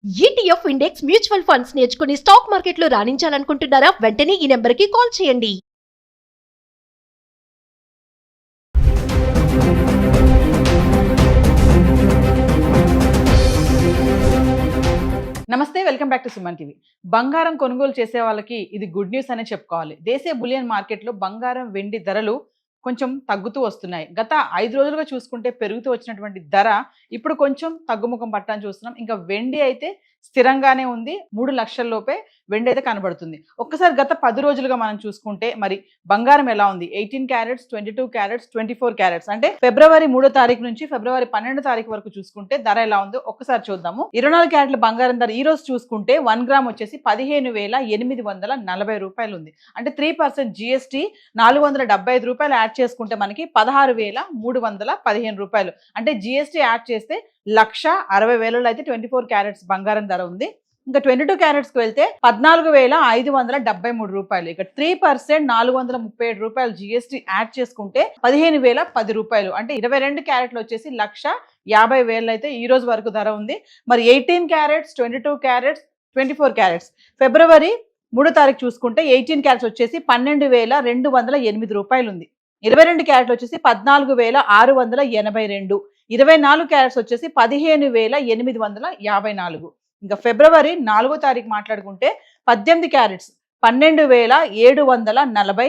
ETF index mutual funds నేర్చుకుని stock మార్కెట్లో రాణించాలనుకుంటున్నారా? వెంటనే ఈ నెంబర్కి కాల్ చేయండి. నమస్తే, welcome back to Suman TV. బంగారం కొనుగోలు చేసే వాళ్ళకి ఇది గుడ్ న్యూస్ అనే చెప్పుకోవాలి. దేశీయ బులియన్ మార్కెట్లో బంగారం, వెండి ధరలు కొంచెం తగ్గుతూ వస్తున్నాయి. గత 5 రోజులుగా చూసుకుంటే పెరుగుతూ వచ్చినటువంటి ధర ఇప్పుడు కొంచెం తగ్గుముఖం పట్టని చూస్తున్నాం. ఇంకా వెండి అయితే స్థిరంగానే ఉంది. 3 లక్షల లోపే వెండి అయితే కనబడుతుంది. ఒక్కసారి గత 10 రోజులుగా మనం చూసుకుంటే మరి బంగారం ఎలా ఉంది? 18 క్యారెట్స్, 22 క్యారెట్స్, 24 క్యారెట్స్ అంటే ఫిబ్రవరి 3వ తారీఖు నుంచి ఫిబ్రవరి 12వ తారీఖు వరకు చూసుకుంటే ధర ఎలా ఉందో ఒక్కసారి చూద్దాము. 24 క్యారెట్ల బంగారం ధర ఈ రోజు చూసుకుంటే 1 గ్రామ్ వచ్చేసి 15,840 రూపాయలు ఉంది. అంటే 3% GST 475 రూపాయలు యాడ్ చేసుకుంటే మనకి 16,315 రూపాయలు. అంటే GST యాడ్ చేస్తే 1,60,000 అయితే 24 క్యారెట్స్ బంగారం ధర ఉంది. ఇంకా 22 క్యారెట్స్కి వెళ్తే 14,573 రూపాయలు. ఇక 3% 437 రూపాయలు GST యాడ్ చేసుకుంటే 15,010 రూపాయలు. అంటే 22 క్యారెట్లు వచ్చేసి 1,50,000 అయితే ఈ రోజు వరకు ధర ఉంది. మరి 18 క్యారెట్స్, 22 క్యారెట్స్, 24 క్యారెట్స్ ఫిబ్రవరి 3వ తారీఖు చూసుకుంటే 18 క్యారెట్స్ వచ్చేసి 12,208 రూపాయలు ఉంది. 22 క్యారెట్లు వచ్చేసి 14,682. 24 క్యారెట్స్ వచ్చేసి 15,854. ఇంకా ఫిబ్రవరి 4వ తారీఖు మాట్లాడుకుంటే 18 క్యారెట్స్ 12,740.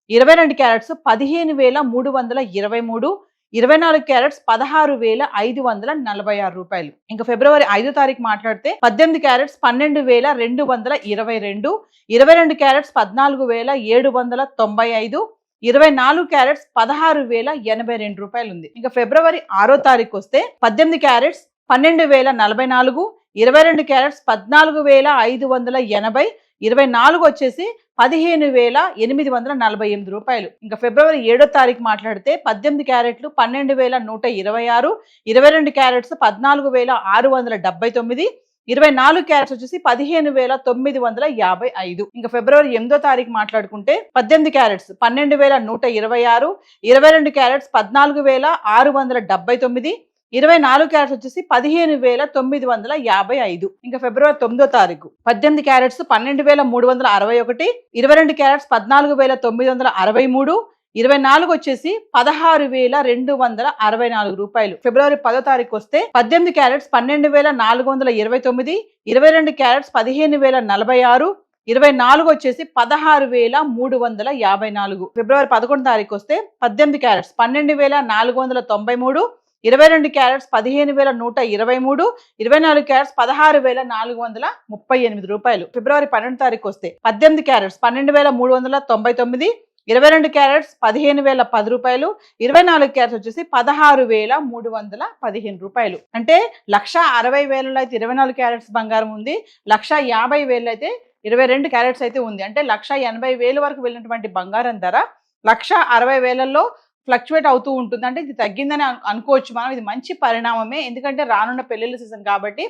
22 క్యారెట్స్ 15,323. 24 క్యారెట్స్ 16,546 రూపాయలు. ఇంకా ఫిబ్రవరి 5వ తారీఖు మాట్లాడితే 18 క్యారెట్స్ 12,222. 22 క్యారెట్స్ 14,795. 24 క్యారెట్స్ 16,082 రూపాయలు ఉంది. ఇంకా ఫిబ్రవరి 6వ తారీఖు వస్తే 18 క్యారెట్స్ 12,044. 22 క్యారెట్స్ 14,580. 24 వచ్చేసి 15,848 రూపాయలు. ఇంకా ఫిబ్రవరి 7వ తారీఖు మాట్లాడితే 18 క్యారెట్లు 12,126. 22 క్యారెట్స్ 14,679. 24 క్యారెట్స్ వచ్చేసి 15,955. ఇంకా ఫిబ్రవరి 8వ తారీఖు మాట్లాడుకుంటే 18 క్యారెట్స్ 12,126. 22 క్యారెట్స్ 14,679. 24 క్యారెట్స్ వచ్చేసి 15,955. ఇంకా ఫిబ్రవరి 9వ తారీఖు 18 క్యారెట్స్ 12,361. 22 క్యారెట్స్ 14,963. 24 వచ్చేసి 16,264 రూపాయలు. ఫిబ్రవరి 10వ తారీఖు వస్తే 18 క్యారెట్స్ 12,429. 22 క్యారెట్స్ 15,046. 24 వచ్చేసి 16,354. ఫిబ్రవరి 11వ తారీఖు వస్తే 18 క్యారెట్స్ 12,493. 22 క్యారెట్స్ 15,123. 24 క్యారెట్స్ 16,438 రూపాయలు. ఫిబ్రవరి 12వ తారీఖు వస్తే 18 క్యారెట్స్ 12,399. 22 క్యారెట్స్ 15,010 రూపాయలు. 24 క్యారెట్స్ వచ్చేసి 16,315 రూపాయలు. అంటే 1,60,000 అయితే 24 క్యారెట్స్ బంగారం ఉంది. 1,50,000 అయితే 22 క్యారెట్స్ అయితే ఉంది. అంటే 1,80,000 వరకు వెళ్ళినటువంటి బంగారం ధర 1,60,000లో ఫ్లక్చువేట్ అవుతూ ఉంటుంది. అంటే ఇది తగ్గిందని అనుకోవచ్చు మనం. ఇది మంచి పరిణామమే. ఎందుకంటే రానున్న పెళ్లిళ్ళ సీజన్ కాబట్టి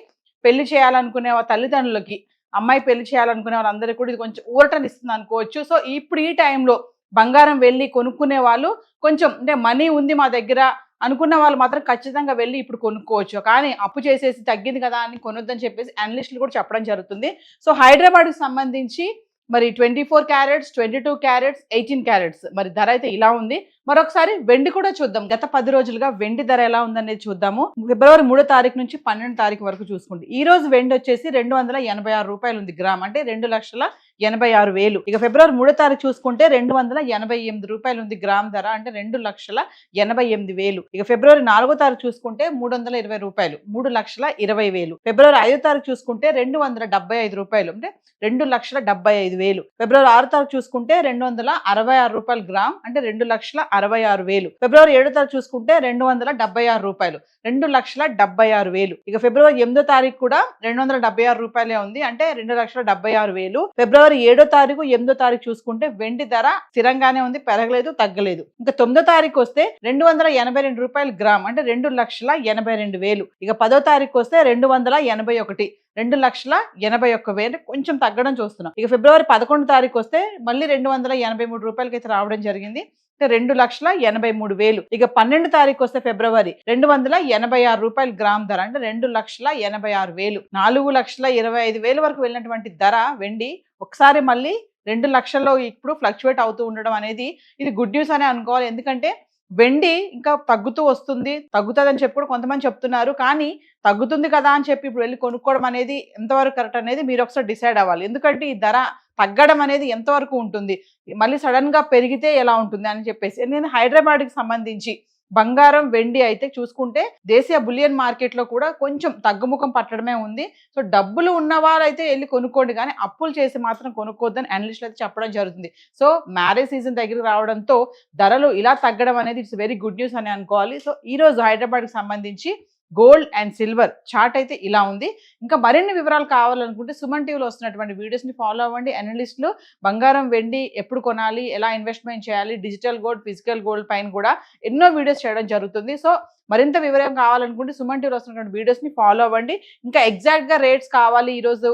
పెళ్లి చేయాలనుకునే తల్లిదండ్రులకి, అమ్మాయి పెళ్లి చేయాలనుకునే వాళ్ళందరికీ కూడా ఇది కొంచెం ఊరటనిస్తుంది అనుకోవచ్చు. సో ఇప్పుడు ఈ టైంలో బంగారం వెళ్ళి కొనుక్కునే వాళ్ళు కొంచెం అంటే మనీ ఉంది మా దగ్గర అనుకున్న వాళ్ళు మాత్రం ఖచ్చితంగా వెళ్ళి ఇప్పుడు కొనుక్కోవచ్చు. కానీ అప్పు చేసేసి తగ్గింది కదా అని కొనొద్దని చెప్పేసి అనలిస్టులు కూడా చెప్పడం జరుగుతుంది. సో హైదరాబాద్కి సంబంధించి మరి 24 క్యారెట్స్, 22 క్యారెట్స్, 18 క్యారెట్స్ మరి ధర అయితే ఇలా ఉంది. మరొకసారి వెండి కూడా చూద్దాం. గత 10 రోజులుగా వెండి ధర ఎలా ఉందనేది చూద్దాము. ఫిబ్రవరి 3వ తారీఖు నుంచి 12వ తారీఖు వరకు చూసుకుంటే ఈ రోజు వెండి వచ్చేసి 286 రూపాయలు ఉంది గ్రామ్. అంటే 2,86,000. ఇక ఫిబ్రవరి 3వ తారీఖు చూసుకుంటే 288 రూపాయలు ఉంది గ్రామ్ ధర. అంటే 2,88,000. ఇక ఫిబ్రవరి 4వ తారీఖు చూసుకుంటే 320 రూపాయలు. 3,20,000. ఫిబ్రవరి 5వ తారీఖు చూసుకుంటే 275 రూపాయలు. అంటే 2,75,000. ఫిబ్రవరి 6వ తారీఖు చూసుకుంటే 266 రూపాయలు గ్రామ్. అంటే 2,66,000. ఫిబ్రవరి 7వ తారీఖు చూసుకుంటే 276 రూపాయలు. 2,76,000. ఇక ఫిబ్రవరి 8వ తారీఖు కూడా 276 రూపాయలే ఉంది. అంటే 2,76,000. ఫిబ్రవరి 7వ తారీఖు, 8వ తారీఖు చూసుకుంటే వెండి ధర స్థిరంగానే ఉంది, పెరగలేదు, తగ్గలేదు. ఇంకా 9వ తారీఖు వస్తే 282 రూపాయలు గ్రామ్. అంటే 2,82,000. ఇక 10వ తారీఖు వస్తే 281. 2,81,000 కొంచెం తగ్గడం చూస్తున్నాం. ఇక ఫిబ్రవరి 11వ తారీఖు వస్తే మళ్ళీ 283 రూపాయలకి అయితే రావడం జరిగింది. 2,83,000. ఇక 12 తారీఖు వస్తే ఫిబ్రవరి 286 రూపాయలు గ్రామ్ ధర, అంటే 2,86,000. 4,25,000 వరకు వెళ్ళినటువంటి ధర వెండి ఒకసారి మళ్ళీ 2 లక్షల్లో ఇప్పుడు ఫ్లక్చువేట్ అవుతూ ఉండడం అనేది ఇది గుడ్ న్యూస్ అనే అనుకోవాలి. ఎందుకంటే వెండి ఇంకా తగ్గుతూ వస్తుంది, తగ్గుతుందని చెప్పి కూడా కొంతమంది చెప్తున్నారు. కానీ తగ్గుతుంది కదా అని చెప్పి ఇప్పుడు వెళ్ళి కొనుక్కోవడం అనేది ఎంతవరకు కరెక్ట్ అనేది మీరు ఒకసారి డిసైడ్ అవ్వాలి. ఎందుకంటే ఈ ధర తగ్గడం అనేది ఎంతవరకు ఉంటుంది, మళ్ళీ సడన్ గా పెరిగితే ఎలా ఉంటుంది అని చెప్పేసి. నేను హైదరాబాద్కి సంబంధించి బంగారం వెండి అయితే చూసుకుంటే దేశీయ బులియన్ మార్కెట్ లో కూడా కొంచెం తగ్గుముఖం పట్టడమే ఉంది. సో డబ్బులు ఉన్న వారైతే వెళ్ళి కొనుక్కోండి, కానీ అప్పులు చేసి మాత్రం కొనుక్కోద్దని అనలిస్టులు అయితే చెప్పడం జరుగుతుంది. సో మ్యారేజ్ సీజన్ దగ్గరికి రావడంతో ధరలు ఇలా తగ్గడం అనేది ఇట్స్ వెరీ గుడ్ న్యూస్ అని అనుకోవాలి. సో ఈ రోజు హైదరాబాద్కి సంబంధించి గోల్డ్ అండ్ సిల్వర్ చార్ట్ అయితే ఇలా ఉంది. ఇంకా మరిన్ని వివరాలు కావాలనుకుంటే సుమన్ టీవీలో వస్తున్నటువంటి వీడియోస్ని ఫాలో అవ్వండి. అనలిస్టులు బంగారం వెండి ఎప్పుడు కొనాలి, ఎలా ఇన్వెస్ట్మెంట్ చేయాలి, డిజిటల్ గోల్డ్, ఫిజికల్ గోల్డ్ పైన కూడా ఎన్నో వీడియోస్ చేయడం జరుగుతుంది. సో మరింత వివరం కావాలనుకుంటే సుమన్ టీవీలో వస్తున్నటువంటి వీడియోస్ని ఫాలో అవ్వండి. ఇంకా ఎగ్జాక్ట్గా రేట్స్ కావాలి, ఈరోజు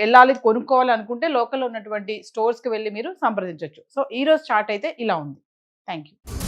వెళ్ళాలి కొనుక్కోవాలి అనుకుంటే లోకల్లో ఉన్నటువంటి స్టోర్స్కి వెళ్ళి మీరు సంప్రదించవచ్చు. సో ఈ రోజు చార్ట్ అయితే ఇలా ఉంది. Thank you.